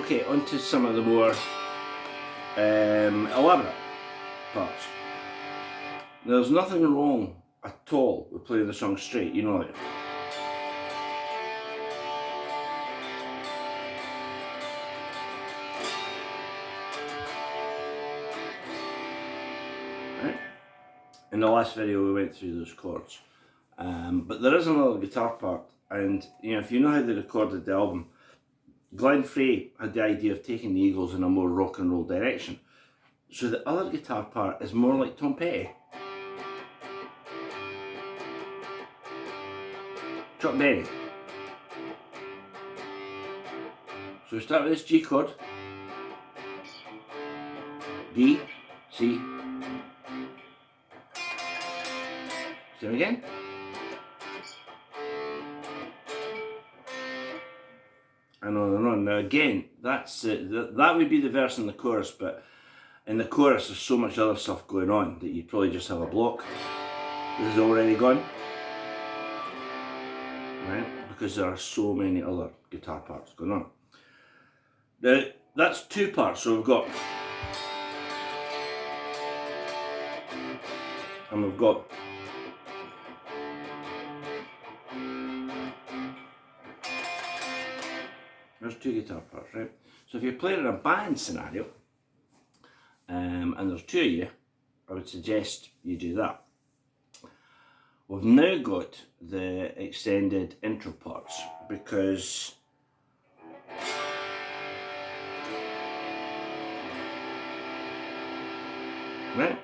Okay, on to some of the more elaborate parts. There's nothing wrong at all with playing the song straight, you know that. Right? In the last video we went through those chords. But there is another guitar part, and you know, if you know how they recorded the album, Glenn Frey had the idea of taking the Eagles in a more rock and roll direction. So the other guitar part is more like Tom Petty. Chuck Berry. So we start with this G chord, D, C, same again. And on and on. Now again, that would be the verse and the chorus, but in the chorus there's so much other stuff going on that you'd probably just have a block. This is already gone. Right? Because there are so many other guitar parts going on. Now, that's two parts, so we've got, and we've got, there's two guitar parts, right? So if you're playing in a band scenario, and there's two of you, I would suggest you do that. We've now got the extended intro parts, because right,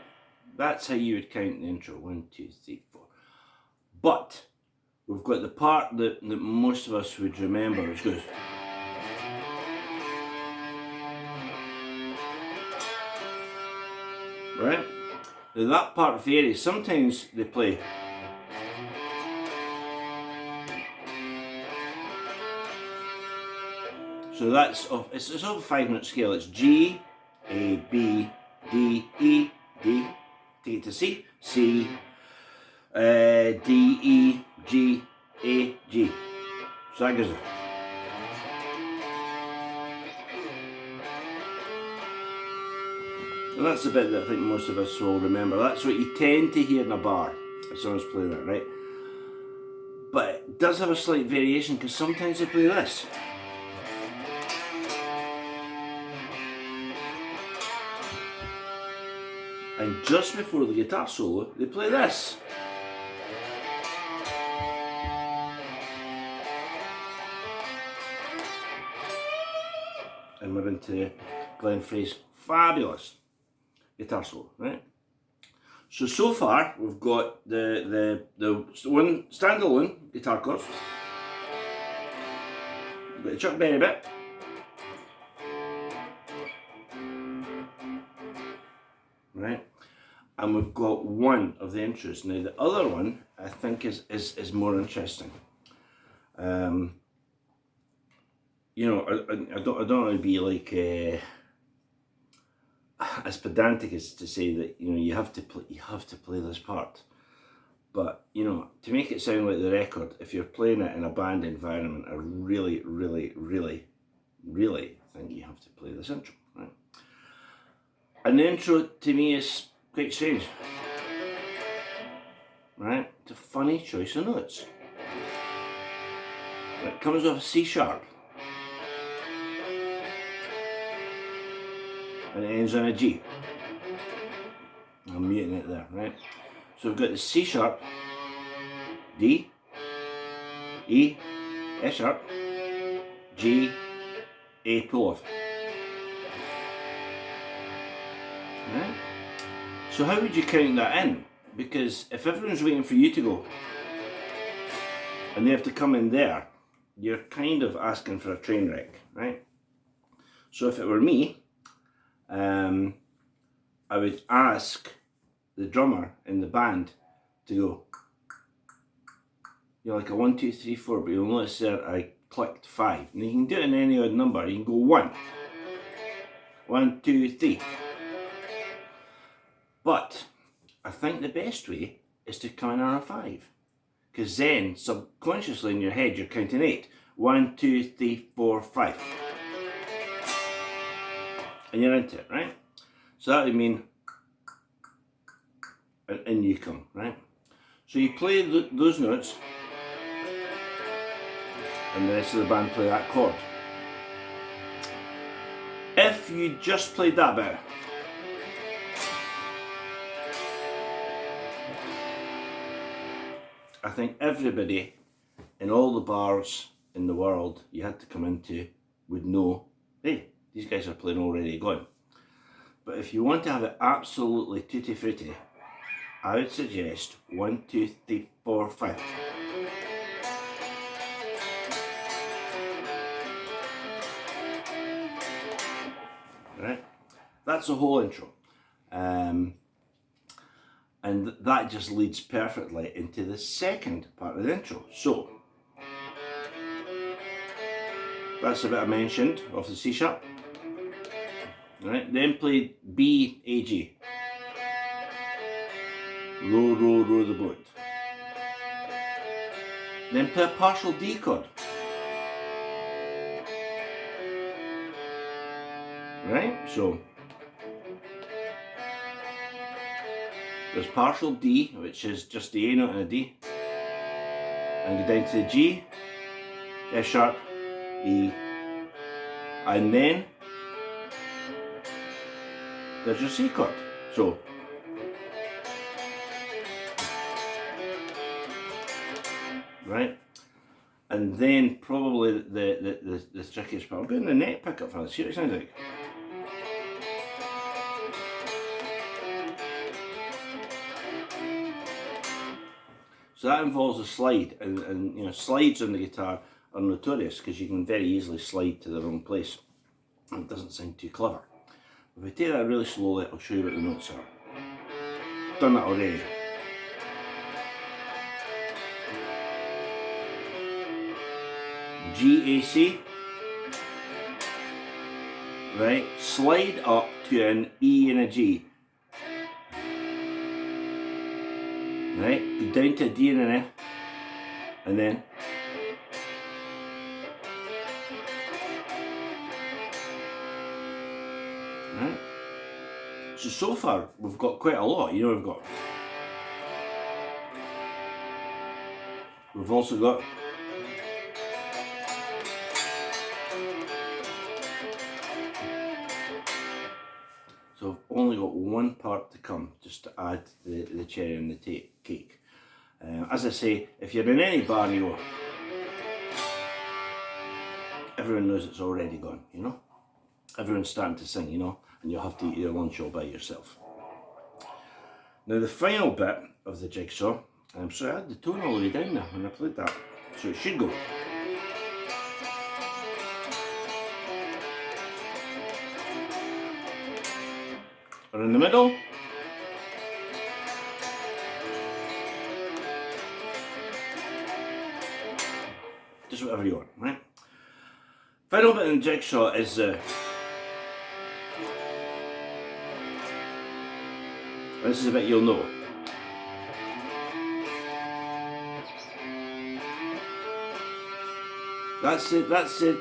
that's how you would count the intro, 1, 2, 3, 4. But we've got the part that most of us would remember, which goes, right? Now that part varies. Sometimes they play. So that's off. It's off a 5-note scale. It's G, A, B, D, E, D. Take it to C, C, D, E, G, A, G. So that goes. And that's the bit that I think most of us will remember. That's what you tend to hear in a bar if someone's playing that, right? But it does have a slight variation, because sometimes they play this. And just before the guitar solo, they play this. And we're into Glenn Frey's fabulous guitar solo, right? So far we've got the one standalone guitar chords. We've got the Chuck Berry bit. Right? And we've got one of the intros. Now the other one I think is more interesting. You know, I don't want to be like as pedantic as to say that, you know, you have to play this part. But you know, to make it sound like the record, if you're playing it in a band environment, I really think you have to play this intro, right? And the intro to me is quite strange, right? It's a funny choice of notes. It comes off a C sharp and it ends on a G. I'm muting it there, right? So we've got the C sharp, D, E, F sharp, G, A pull off. Right? So how would you count that in? Because if everyone's waiting for you to go and they have to come in there, you're kind of asking for a train wreck, right? So if it were me, I would ask the drummer in the band to go, you know, like a 1, 2, 3, 4, but you'll notice there I clicked 5. And you can do it in any odd number. You can go 1, 1, 2, 3. But I think the best way is to count on a 5. Because then, subconsciously in your head, you're counting 8. 1, 2, 3, 4, 5. and you're into it, right? So that would mean, and in you come, right? So you play those notes, and the rest of the band play that chord. If you just played that bit, I think everybody in all the bars in the world you had to come into would know, hey, these guys are playing Already Gone. But if you want to have it absolutely tutti frutti, I would suggest 1, 2, 3, 4, 5. Right? That's the whole intro. And that just leads perfectly into the second part of the intro. So, that's a bit I mentioned off the C sharp. Right? Then play B, A, G. Row, row, row the boat. Then play a partial D chord. Right? So, there's partial D, which is just the A note and a D. And go down to the G, F sharp, E, and then there's your C chord. So, right? And then probably the trickiest part, I'll go in the neck pickup for this, see what it sounds like. So that involves a slide, and you know, slides on the guitar are notorious because you can very easily slide to the wrong place. It doesn't sound too clever. If I take that really slowly, I'll show you what the notes are. Done that already. G, A, C. Right, slide up to an E and a G. Right, go down to a D and an F, and then right. So far we've got quite a lot. You know, we've also got so I've only got one part to come, just to add the cherry on the cake. As I say, if you're in any bar and you go, everyone knows it's already gone, you know? Everyone's starting to sing, you know? And you'll have to eat your lunch all by yourself. Now the final bit of the jigsaw, so I had the tone all the way down there when I played that, so it should go. Or in the middle. Just whatever you want, right? Final bit in the jigsaw is this is a bit you'll know. That's the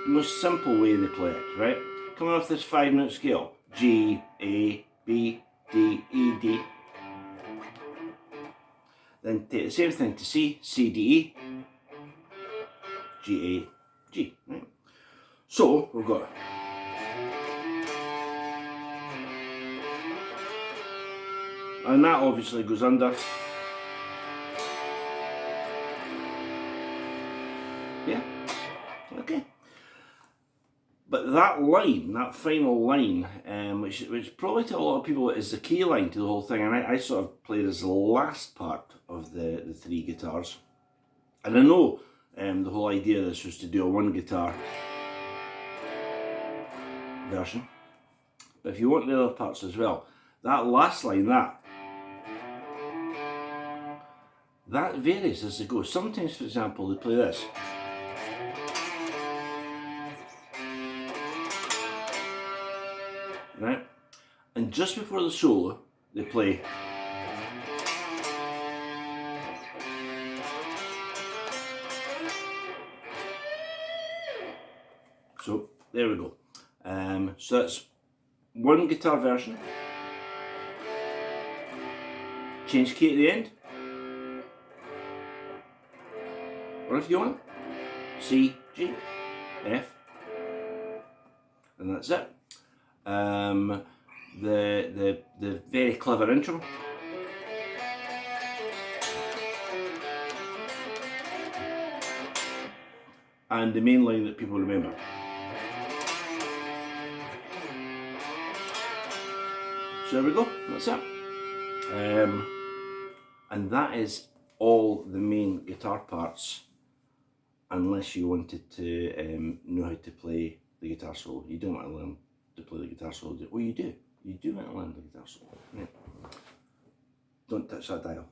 most simple way they play it, right? Coming off this 5-note scale. G, A, B, D, E, D. Then take the same thing to C, C, D, E, G, A, G, right? So, we've got and that obviously goes under. Yeah, okay. But that line, that final line, which probably to a lot of people is the key line to the whole thing, and I sort of played as the last part of the 3 guitars. And I know the whole idea of this was to do a 1 guitar version. But if you want the other parts as well, that last line, that varies as they go. Sometimes, for example, they play this. Right? And just before the solo, they play. So, there we go. So that's one guitar version, change key at the end, or if you want, C, G, F, and that's it. The very clever intro. And the main line that people remember. So there we go, that's it. And that is all the main guitar parts, unless you wanted to know how to play the guitar solo. You don't want to learn to play the guitar solo. Oh, you do. You do want to learn the guitar solo. Right. Don't touch that dial.